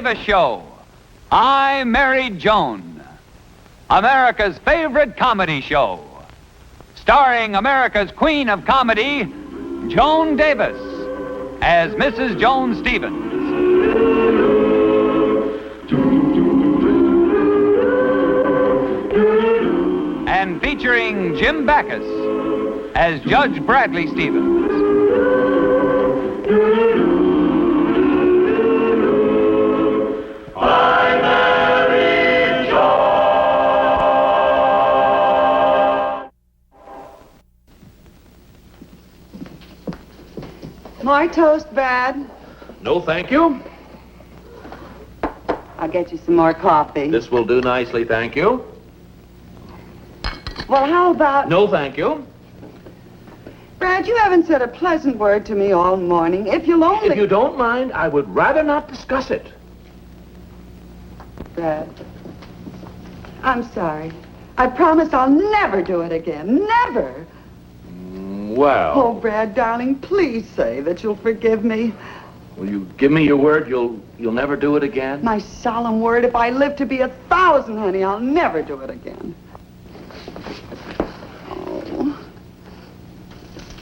Davis Show. I Married Joan, America's favorite comedy show. Starring America's queen of comedy, Joan Davis, as Mrs. Joan Stevens. And featuring Jim Backus as Judge Bradley Stevens. I Married Joan. More toast, Brad? No, thank you. I'll get you some more coffee. This will do nicely, thank you. Well, how about... No, thank you. Brad, you haven't said a pleasant word to me all morning. If you'll only... If you don't mind, I would rather not discuss it. Brad, I'm sorry. I promise I'll never do it again. Never. Well... Oh, Brad, darling, please say that you'll forgive me. Will you give me your word you'll never do it again? My solemn word, if I live to be 1,000, honey, I'll never do it again. Oh.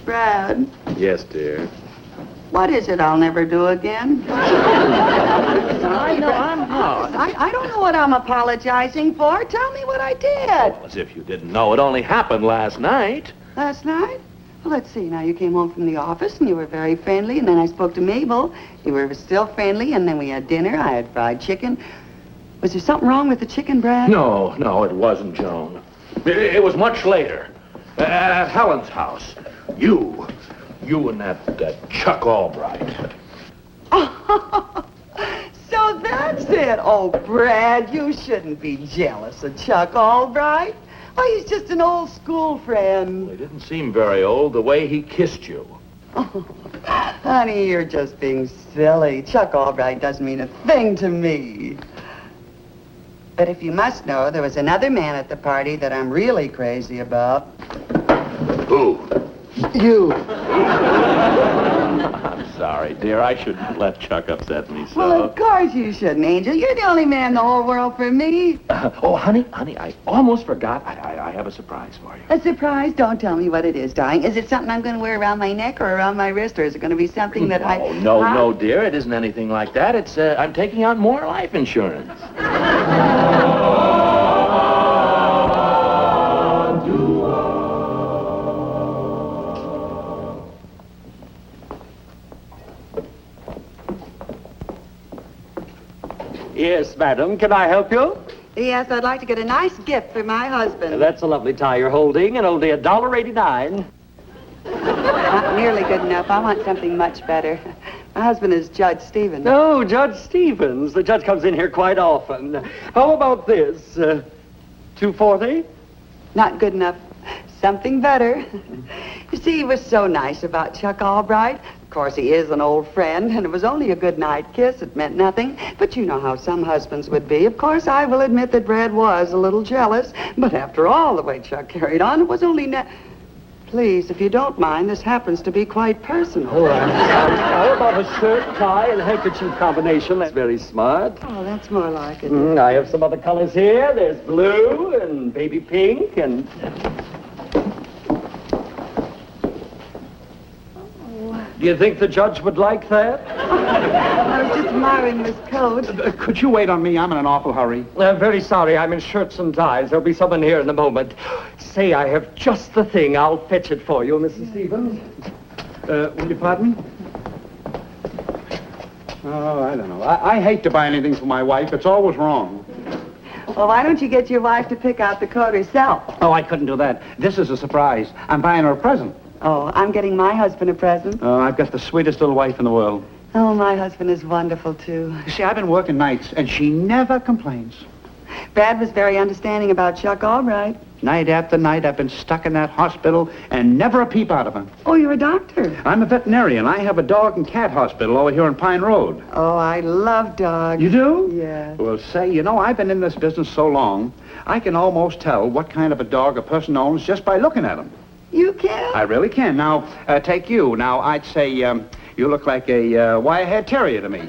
Brad. Yes, dear. What is it I'll never do again? I know I'm not. I don't know what I'm apologizing for. Tell me what I did. As if you didn't know. It only happened last night. Last night? Well, let's see. Now, you came home from the office, and you were very friendly, and then I spoke to Mabel. You were still friendly, and then we had dinner. I had fried chicken. Was there something wrong with the chicken, Brad? No, it wasn't, Joan. It was much later. At Helen's house. You and that Chuck Albright. Oh, so that's it. Oh, Brad, you shouldn't be jealous of Chuck Albright. Oh, he's just an old school friend. He didn't seem very old the way he kissed you. Oh, honey, you're just being silly. Chuck Albright doesn't mean a thing to me. But if you must know, there was another man at the party that I'm really crazy about. Who? You. I'm sorry, dear. I shouldn't let Chuck upset me so. Well, of course you shouldn't, Angel. You're the only man in the whole world for me. Honey, I almost forgot. I have a surprise for you. A surprise? Don't tell me what it is, darling. Is it something I'm going to wear around my neck or around my wrist, or is it going to be something that No, dear. It isn't anything like that. It's, I'm taking out more life insurance. Yes, madam. Can I help you? Yes, I'd like to get a nice gift for my husband. That's a lovely tie you're holding, and only $1.89. Not nearly good enough. I want something much better. My husband is Judge Stevens. Oh, Judge Stevens. The judge comes in here quite often. How about this? $2.40? Not good enough. Something better. You see, he was so nice about Chuck Albright. Of course, he is an old friend, and it was only a good night kiss. It meant nothing. But you know how some husbands would be. Of course, I will admit that Brad was a little jealous. But after all, the way Chuck carried on, it was only Please, if you don't mind, this happens to be quite personal. Oh, I'm sorry. How about a shirt, tie, and handkerchief combination? That's very smart. Oh, that's more like it. I have some other colors here. There's blue and baby pink and... Do you think the judge would like that? I was just admiring this coat. Could you wait on me? I'm in an awful hurry. I'm very sorry. I'm in shirts and ties. There'll be someone here in a moment. Say, I have just the thing. I'll fetch it for you, Mrs. Stevens. Will you pardon me? Oh, I don't know. I hate to buy anything for my wife. It's always wrong. Well, why don't you get your wife to pick out the coat herself? Oh, I couldn't do that. This is a surprise. I'm buying her a present. Oh, I'm getting my husband a present. Oh, I've got the sweetest little wife in the world. Oh, my husband is wonderful, too. You see, I've been working nights, and she never complains. Brad was very understanding about Chuck Albright. Night after night, I've been stuck in that hospital, and never a peep out of him. Oh, you're a doctor. I'm a veterinarian. I have a dog and cat hospital over here on Pine Road. Oh, I love dogs. You do? Yes. Well, say, I've been in this business so long, I can almost tell what kind of a dog a person owns just by looking at him. You can? I really can. Now, take you. Now, I'd say you look like a wire-haired terrier to me.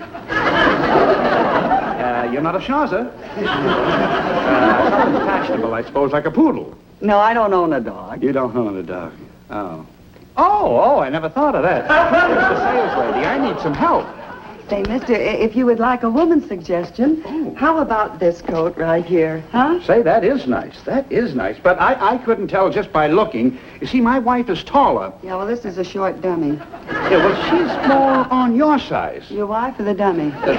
you're not a Shawzer. Something fashionable, I suppose, like a poodle. No, I don't own a dog. You don't own a dog. Oh. Oh, I never thought of that. Here's the sales lady. I need some help. Say, mister, if you would like a woman's suggestion, how about this coat right here, huh? Say, that is nice. That is nice. But I couldn't tell just by looking. You see, my wife is taller. Yeah, well, this is a short dummy. Yeah, well, she's more on your size. Your wife or the dummy? Oh,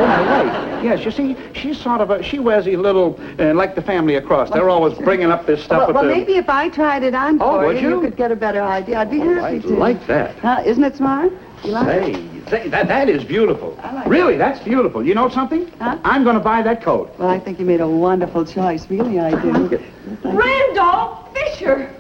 my wife. Yes, you see, she's sort of she wears these little, like the family across. They're always bringing up this stuff Well, maybe if I tried it on for would you, you? could get a better idea. I'd be happy I to. like that. Huh? Isn't it smart? You like it? Say, that is beautiful. I like Really, that's beautiful. You know something? Huh? I'm going to buy that coat. Well, I think you made a wonderful choice. Really, I do. Randolph Fisher!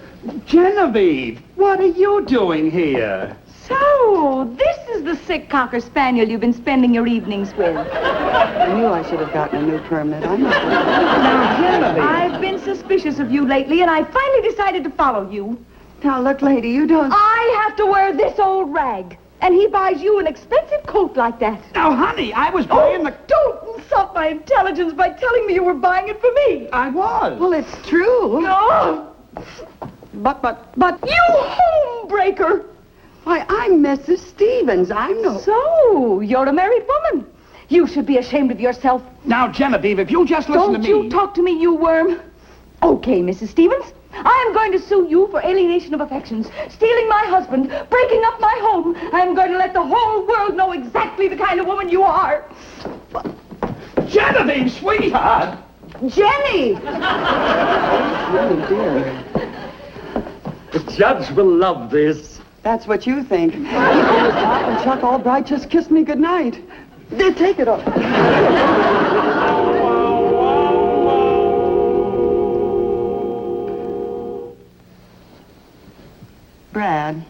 Genevieve, what are you doing here? So, this is the sick Cocker Spaniel you've been spending your evenings with. I knew I should have gotten a new permit. I'm not. Now, Genevieve. I've been suspicious of you lately, and I finally decided to follow you. Now, look, lady, you don't... I have to wear this old rag, and he buys you an expensive coat like that. Now, honey, I was buying the... Don't insult my intelligence by telling me you were buying it for me. I was. Well, it's true. No! But... You homebreaker! Why, I'm Mrs. Stevens. I'm no... So, you're a married woman. You should be ashamed of yourself. Now, Genevieve, if you just listen Don't to me... you talk to me, you worm. Okay, Mrs. Stevens. I am going to sue you for alienation of affections, stealing my husband, breaking up my home. I am going to let the whole world know exactly the kind of woman you are. Genevieve, sweetheart! Jenny! Oh, dear. The judge will love this. That's what you think. And Chuck Albright just kissed me goodnight. Take it off. Brad?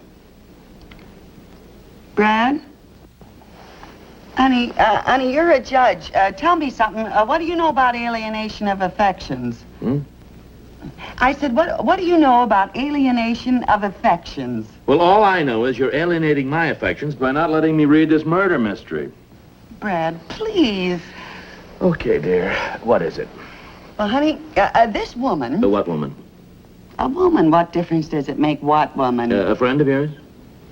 Honey, you're a judge. Tell me something. What do you know about alienation of affections? I said, what do you know about alienation of affections? Well, all I know is you're alienating my affections by not letting me read this murder mystery. Brad, please. Okay, dear. What is it? Well, honey, this woman... The what woman? A woman, what difference does it make what woman? A friend of yours?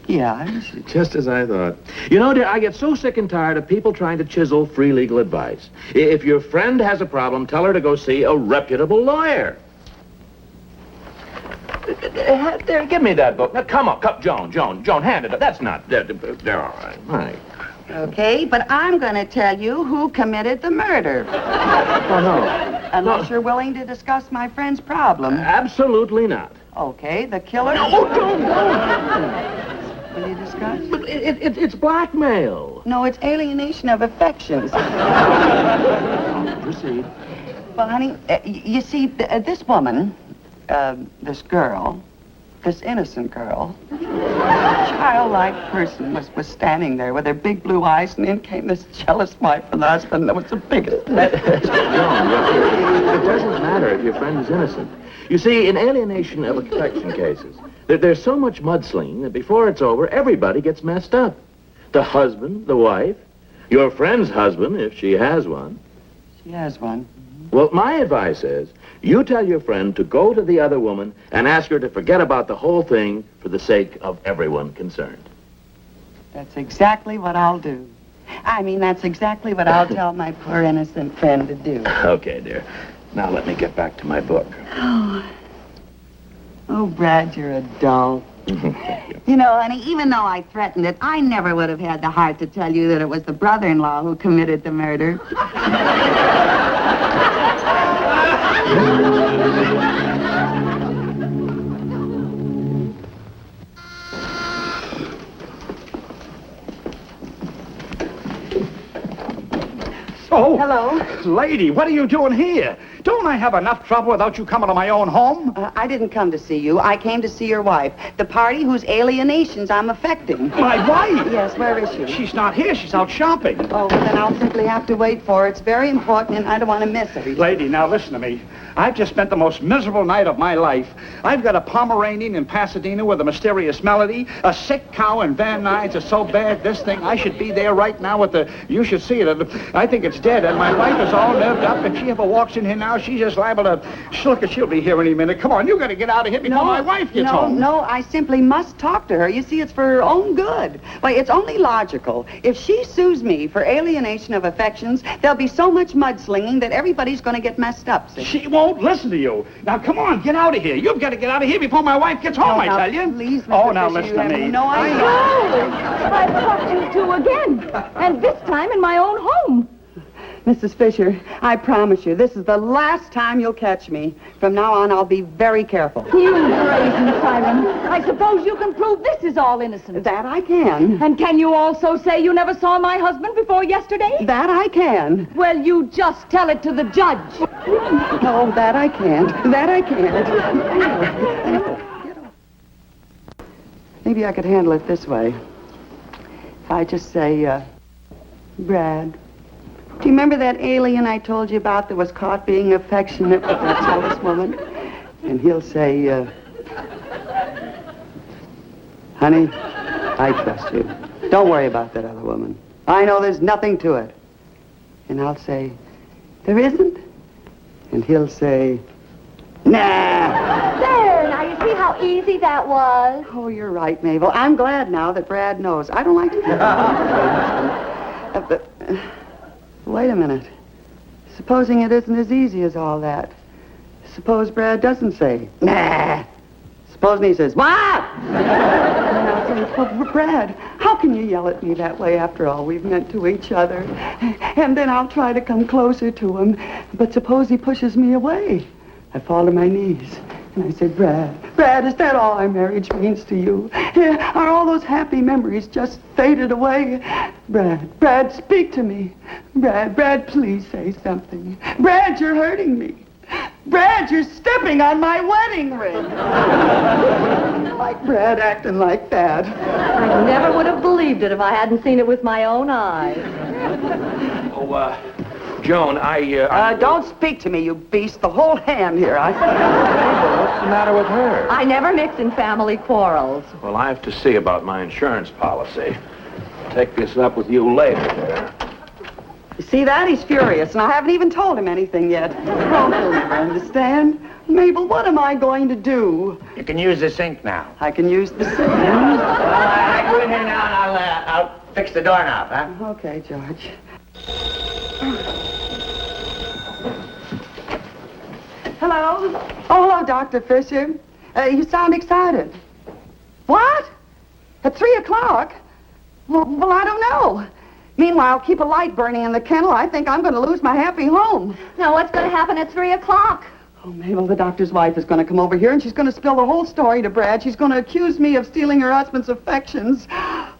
Yeah. Just as I thought. You know, dear, I get so sick and tired of people trying to chisel free legal advice. If your friend has a problem, tell her to go see a reputable lawyer. There, give me that book. Now, come on, Joan, hand it up. That's not... They're all right. Right. Okay, but I'm going to tell you who committed the murder. Oh, no. Unless you're willing to discuss my friend's problem. Absolutely not. Okay, the killer... No, don't. Will you discuss? But it's blackmail. No, it's alienation of affections. Proceed. Well, honey, you see, this woman, this girl, this innocent girl, childlike person was standing there with her big blue eyes, and in came this jealous wife and husband that was the biggest mess. It doesn't matter if your friend is innocent. You see, in alienation of affection cases, there's so much mudslinging that before it's over, everybody gets messed up. The husband, the wife, your friend's husband, if she has one. She has one. Well, my advice is, you tell your friend to go to the other woman and ask her to forget about the whole thing for the sake of everyone concerned. That's exactly what I'll do. I mean, that's exactly what I'll tell my poor innocent friend to do. Okay, dear. Now let me get back to my book. Oh, Brad, you're a doll. You know, honey, even though I threatened it, I never would have had the heart to tell you that it was the brother-in-law who committed the murder. Oh, Hello? lady, what are you doing here? Don't don't I have enough trouble without you coming to my own home? I didn't come to see you. I came to see your wife, the party whose alienations I'm affecting. My wife? Yes, where is she? She's not here. She's out shopping. Oh, well, then I'll simply have to wait for her. It's very important, and I don't want to miss it. Lady, now listen to me. I've just spent the most miserable night of my life. I've got a Pomeranian in Pasadena with a mysterious melody. A sick cow in Van Nuys is so bad, this thing, I should be there right now with the... You should see it. I think it's dead, and my wife is all nerved up. If she ever walks in here now, she's just liable to... She'll be here any minute. Come on, you got to get out of here before my wife gets home. No, I simply must talk to her. You see, it's for her own good. Why, it's only logical. If she sues me for alienation of affections, there'll be so much mudslinging that everybody's going to get messed up. See? She won't listen to you. Now, come on, get out of here. You've got to get out of here before my wife gets home, I tell you. Please, Oh, Mr. now Fisher, listen to me. No, I know. Oh, I've caught you two again. And this time in my own home. Mrs. Fisher, I promise you, this is the last time you'll catch me. From now on, I'll be very careful. You brazen siren. I suppose you can prove this is all innocent. That I can. And can you also say you never saw my husband before yesterday? That I can. Well, you just tell it to the judge. No, that I can't. That I can't. Maybe I could handle it this way. If I just say, Brad, do you remember that alien I told you about that was caught being affectionate with that jealous woman? And he'll say, honey, I trust you. Don't worry about that other woman. I know there's nothing to it. And I'll say, there isn't? And he'll say, nah. There, now you see how easy that was? Oh, you're right, Mabel. I'm glad now that Brad knows. I don't like to but wait a minute. Supposing it isn't as easy as all that. Suppose Brad doesn't say, nah. Supposing he says, what? And I'll say, well, Brad, how can you yell at me that way after all we've meant to each other? And then I'll try to come closer to him. But suppose he pushes me away. I fall to my knees. And I said, Brad, is that all our marriage means to you? Are all those happy memories just faded away? Brad, speak to me. Brad, please say something. Brad, you're hurting me. Brad, you're stepping on my wedding ring. Like Brad acting like that. I never would have believed it if I hadn't seen it with my own eyes. Oh, Joan, Don't speak to me, you beast. The whole hand here. What's the matter with her? I never mix in family quarrels. Well, I have to see about my insurance policy. I'll take this up with you later. You see that? He's furious, and I haven't even told him anything yet. Oh, he'll never understand. Mabel, what am I going to do? You can use the sink now. I can use the sink. I go in here now and I'll fix the doorknob, huh? Okay, George. Hello? Oh, hello, Dr. Fisher. You sound excited. What? At 3 o'clock? Well, I don't know. Meanwhile, keep a light burning in the kennel. I think I'm going to lose my happy home. Now, what's going to happen at 3 o'clock? Oh, Mabel, the doctor's wife is going to come over here, and she's going to spill the whole story to Brad. She's going to accuse me of stealing her husband's affections.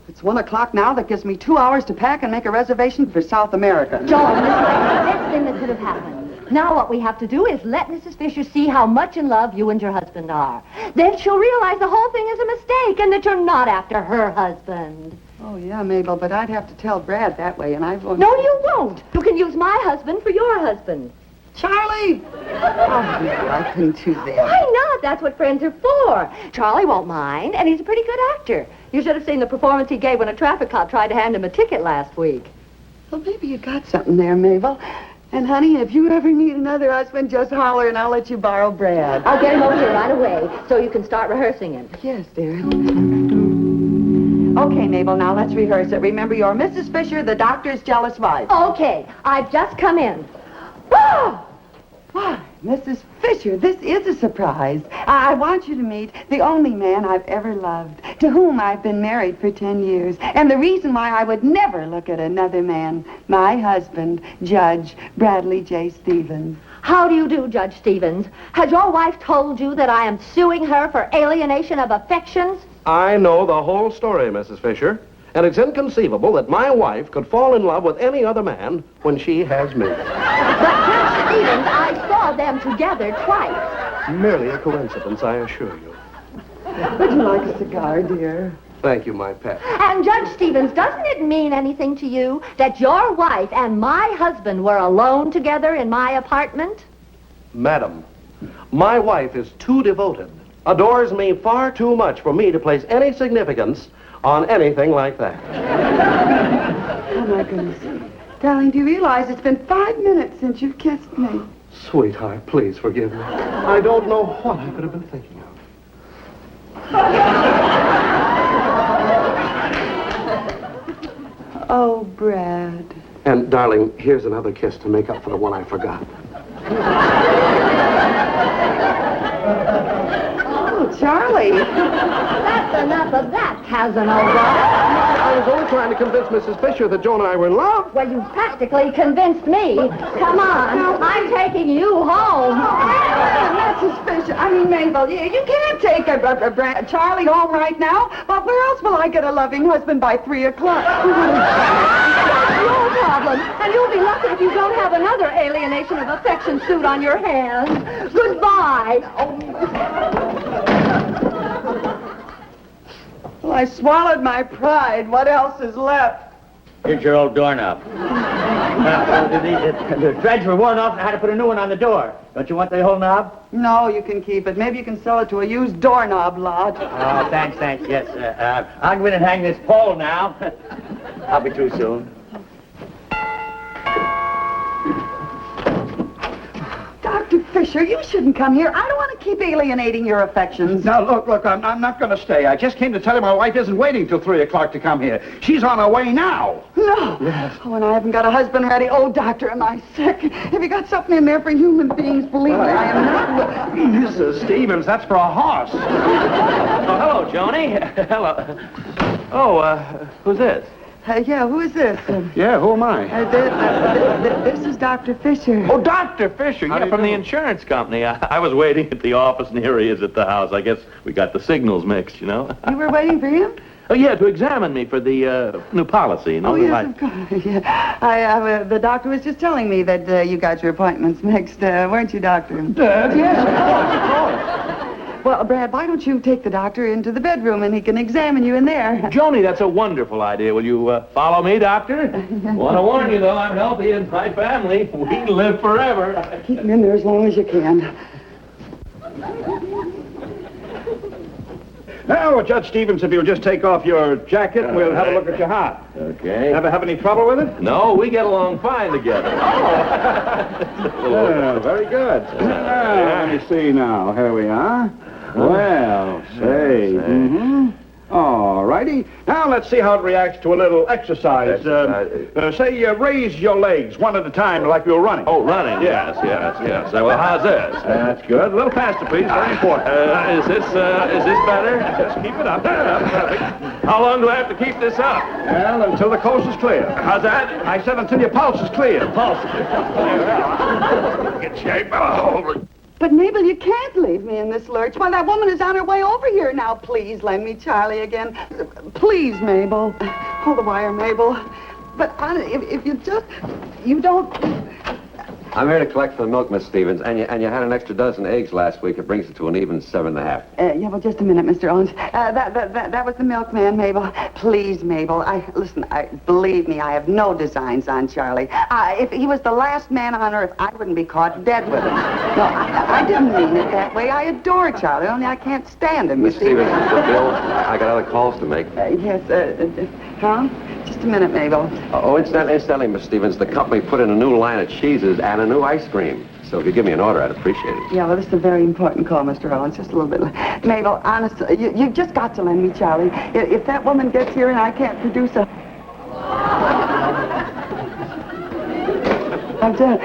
It's 1 o'clock now. That gives me 2 hours to pack and make a reservation for South America. Joan, this is the best thing that could have happened. Now what we have to do is let Mrs. Fisher see how much in love you and your husband are. Then she'll realize the whole thing is a mistake and that you're not after her husband. Oh, yeah, Mabel, but I'd have to tell Brad that way, and I won't... No, you won't. You can use my husband for your husband. Charlie! Oh, no, I couldn't do that. Why not? That's what friends are for. Charlie won't mind, and he's a pretty good actor. You should have seen the performance he gave when a traffic cop tried to hand him a ticket last week. Well, maybe you got something there, Mabel. And, honey, if you ever need another husband, just holler, and I'll let you borrow Brad. I'll get him over here right away so you can start rehearsing him. Yes, dear. Okay, Mabel, now let's rehearse it. Remember, you're Mrs. Fisher, the doctor's jealous wife. Okay, I've just come in. Whoa! Why, Mrs. Fisher, this is a surprise. I want you to meet the only man I've ever loved, to whom I've been married for 10 years, and the reason why I would never look at another man, my husband, Judge Bradley J. Stevens. How do you do, Judge Stevens? Has your wife told you that I am suing her for alienation of affections? I know the whole story, Mrs. Fisher, and it's inconceivable that my wife could fall in love with any other man when she has me. But, Judge Stevens, I saw saw them together twice. Merely a coincidence, I assure you. Would you like a cigar, dear? Thank you, my pet. And Judge Stevens, doesn't it mean anything to you that your wife and my husband were alone together in my apartment? Madam, my wife is too devoted, adores me far too much for me to place any significance on anything like that. Oh, my goodness. Darling, do you realize it's been 5 minutes since you've kissed me? Sweetheart, please forgive me. I don't know what I could have been thinking of. Oh, Brad. And, darling, here's another kiss to make up for the one I forgot. Oh, Charlie. That's enough of that, Casanova. I was only trying to convince Mrs. Fisher that Joan and I were in love. Well, you practically convinced me. Come on, I'm taking you home. That's suspicious. I mean, Mabel, you can't take Charlie home right now. But where else will I get a loving husband by 3 o'clock? That's your problem. And you'll be lucky if you don't have another alienation of affection suit on your hands. Goodbye. Well, I swallowed my pride. What else is left? Here's your old doorknob. The threads were worn off and I had to put a new one on the door. Don't you want the whole knob? No, you can keep it. Maybe you can sell it to a used doorknob lot. Oh, thanks. Yes, I'll go in and hang this pole now. I'll be through soon. Dr. Fisher, you shouldn't come here. I don't want to keep alienating your affections. Now, look, I'm not going to stay. I just came to tell you my wife isn't waiting till 3 o'clock to come here. She's on her way now. No. Yes. Oh, and I haven't got a husband ready. Oh, doctor, am I sick? Have you got something in there for human beings? Believe me, I am not. Mrs. Stevens, that's for a horse. Oh, hello, Joni. Hello. Oh, who's this? Yeah, who is this? Yeah, who am I? This is Dr. Fisher. Oh, Dr. Fisher. How do Yeah, you from do? the insurance company. I was waiting at the office, and here he is at the house. I guess we got the signals mixed, you know. You were waiting for him? Oh, yeah, to examine me for the new policy, you know. Oh, yes, like- of course. Yeah. The doctor was just telling me that you got your appointments mixed, weren't you, Doctor? Yes, of course. Well, Brad, why don't you take the doctor into the bedroom and he can examine you in there? Joni, that's a wonderful idea. Will you follow me, Doctor? Want to warn you, though, I'm healthy and my family, we live forever. Keep him in there as long as you can. Now, Judge Stevens, if you'll just take off your jacket and we'll have a look at your heart. Okay. Ever have any trouble with it? No, we get along fine together. Yeah, very good. Let me see now. Here we are. Well, say. Mm-hmm. All righty. Now let's see how it reacts to a little exercise. Say, raise your legs one at a time like we were running. Oh, running? Yeah. Yes. Well, how's this? That's good. A little faster, please. Very important. Is this better? Just keep it up. Perfect. How long do I have to keep this up? Well, until the coast is clear. How's that? I said until your pulse is clear. Pulse. Get shape. Oh, But, Mabel, you can't leave me in this lurch. Why, that woman is on her way over here. Now, please lend me Charlie again. Please, Mabel. Hold the wire, Mabel. But, if you just... You don't... I'm here to collect for the milk, Miss Stevens, and you had an extra dozen eggs last week. It brings it to an even 7.5. Yeah, well, just a minute, Mr. Owens. That was the milkman, Mabel. Please, Mabel. Listen, believe me, I have no designs on Charlie. If he was the last man on earth, I wouldn't be caught dead with him. No, I didn't mean it that way. I adore Charlie, only I can't stand him, Miss you see. Stevens, the bill. I got other calls to make. Yes, huh? Just a minute, Mabel. Incidentally, Miss Stevens, the company put in a new line of cheeses and a new ice cream. So if you give me an order, I'd appreciate it. Yeah, well, this is a very important call, Mr. Owens. Just a little bit. Mabel, honestly, you've just got to lend me Charlie. If that woman gets here and I can't produce a... I'm done.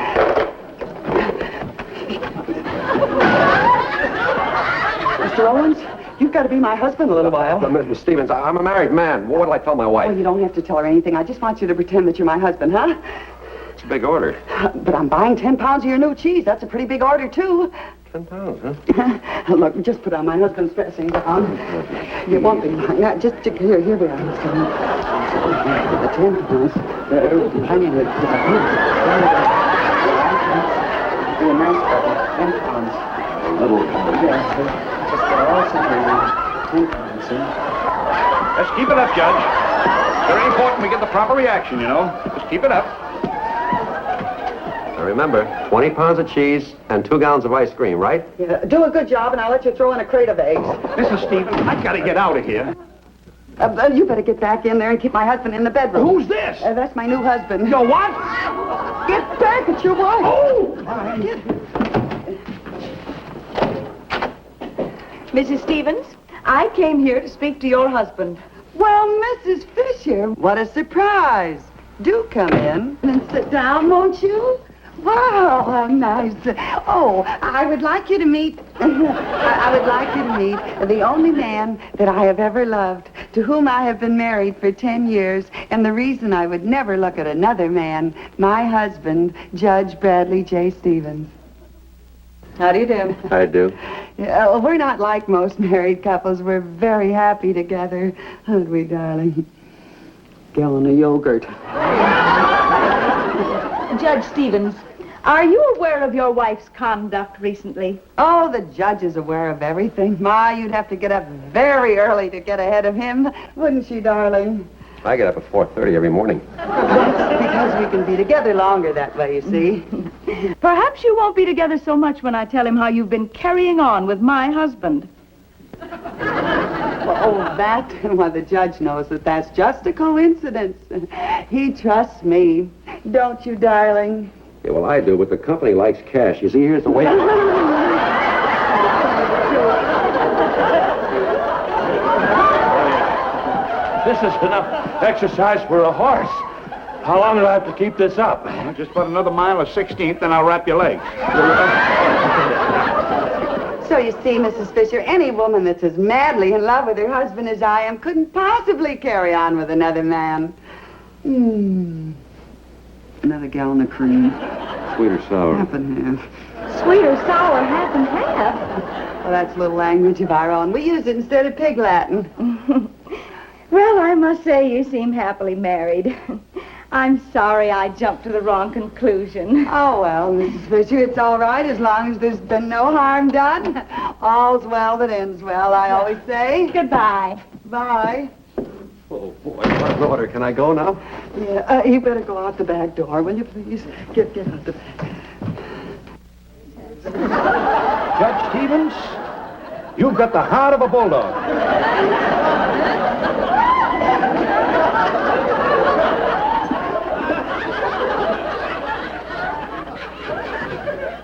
Mr. Owens, you've got to be my husband a little while. Miss Stevens, I'm a married man. What'll I tell my wife? Oh, you don't have to tell her anything. I just want you to pretend that you're my husband, huh? It's a big order. But I'm buying 10 pounds of your new cheese. That's a pretty big order, too. 10 pounds, huh? Look, just put on my husband's dressing gown. You won't be lying. Now, just here we are. The 10 pounds. I need it. Be a nice button. 10 pounds. A little pound. Yes, sir. Just get all security. 10 pounds, sir. Just keep it up, Judge. Very important we get the proper reaction, you know. Just keep it up. Now remember, 20 pounds of cheese and 2 gallons of ice cream, right? Yeah, do a good job, and I'll let you throw in a crate of eggs. Mrs. Stevens, I've got to get out of here. You better get back in there and keep my husband in the bedroom. Who's this? That's my new husband. Your what? Get back at your wife. Oh! Mrs. Stevens, I came here to speak to your husband. Well, Mrs. Fisher, what a surprise. Do come in and sit down, won't you? Wow, how nice. Oh, I would like you to meet... I would like you to meet the only man that I have ever loved, to whom I have been married for 10 years, and the reason I would never look at another man, my husband, Judge Bradley J. Stevens. How do you do? I do. Yeah, well, we're not like most married couples. We're very happy together, aren't we, darling? Gallon of yogurt. Judge Stevens, are you aware of your wife's conduct recently? Oh, the judge is aware of everything. Ma, you'd have to get up very early to get ahead of him, wouldn't she, darling? I get up at 4:30 every morning. That's because we can be together longer that way, you see. Perhaps you won't be together so much when I tell him how you've been carrying on with my husband. Oh, that? Well, the judge knows that that's just a coincidence. He trusts me. Don't you, darling? Yeah, well, I do, but the company likes cash. You see, here's the way... This is enough exercise for a horse. How long do I have to keep this up? Well, just about another mile of 16th, then I'll wrap your legs. So you see, Mrs. Fisher, any woman that's as madly in love with her husband as I am couldn't possibly carry on with another man. Another gallon of cream. Sweet or sour? Half and half. Sweet or sour, half and half. Well, that's a little language of our own. We use it instead of pig Latin. Well, I must say you seem happily married. I'm sorry I jumped to the wrong conclusion. Oh, well, Mrs. Fisher, it's all right as long as there's been no harm done. All's well that ends well, I always say. Goodbye. Bye. Oh, boy, what an order. Can I go now? Yeah, you better go out the back door, will you, please? Get out the back. Judge Stevens, you've got the heart of a bulldog.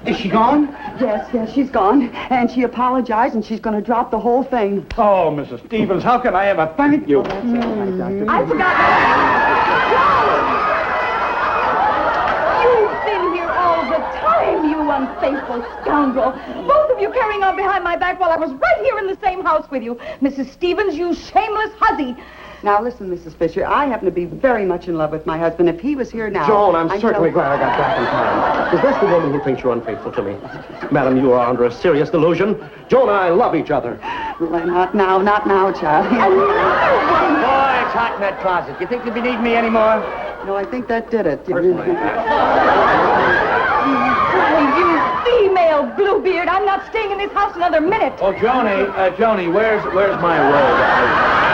Is she gone? Yes, she's gone. And she apologized, and she's going to drop the whole thing. Oh, Mrs. Stevens, how can I ever thank you? I forgot. You've been here all the time, you unfaithful scoundrel. Both of you carrying on behind my back while I was right here in the same house with you. Mrs. Stevens, you shameless hussy. Now, listen, Mrs. Fisher, I happen to be very much in love with my husband. If he was here now... Joan, I'm certainly glad I got back in time. Is this the woman who thinks you're unfaithful to me? Madam, you are under a serious delusion. Joan and I love each other. Well, not now, Charlie. Boy, it's hot in that closet. You think you'll be needing me anymore? No, I think that did it. You female bluebeard, I'm not staying in this house another minute. Oh, Joni, where's my robe?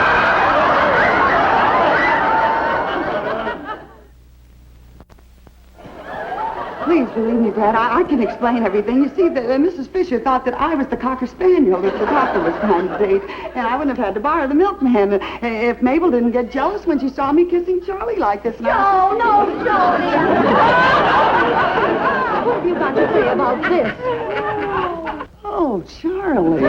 Please believe me, Brad. I can explain everything. You see, Mrs. Fisher thought that I was the Cocker Spaniel that the doctor was trying to date, and I wouldn't have had to borrow the milkman if Mabel didn't get jealous when she saw me kissing Charlie like this. No, Jody. What have you got to say about this? Oh, Charlie.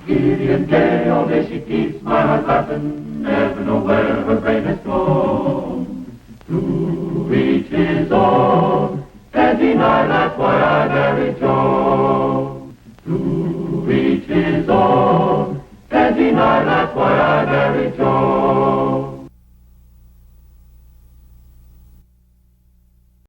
Giddy and gay, all day she keeps my heart laughing, never know where her brain has gone. To each his own, can't deny that's why I married Joan. To each his own, can't deny that's why I married Joan.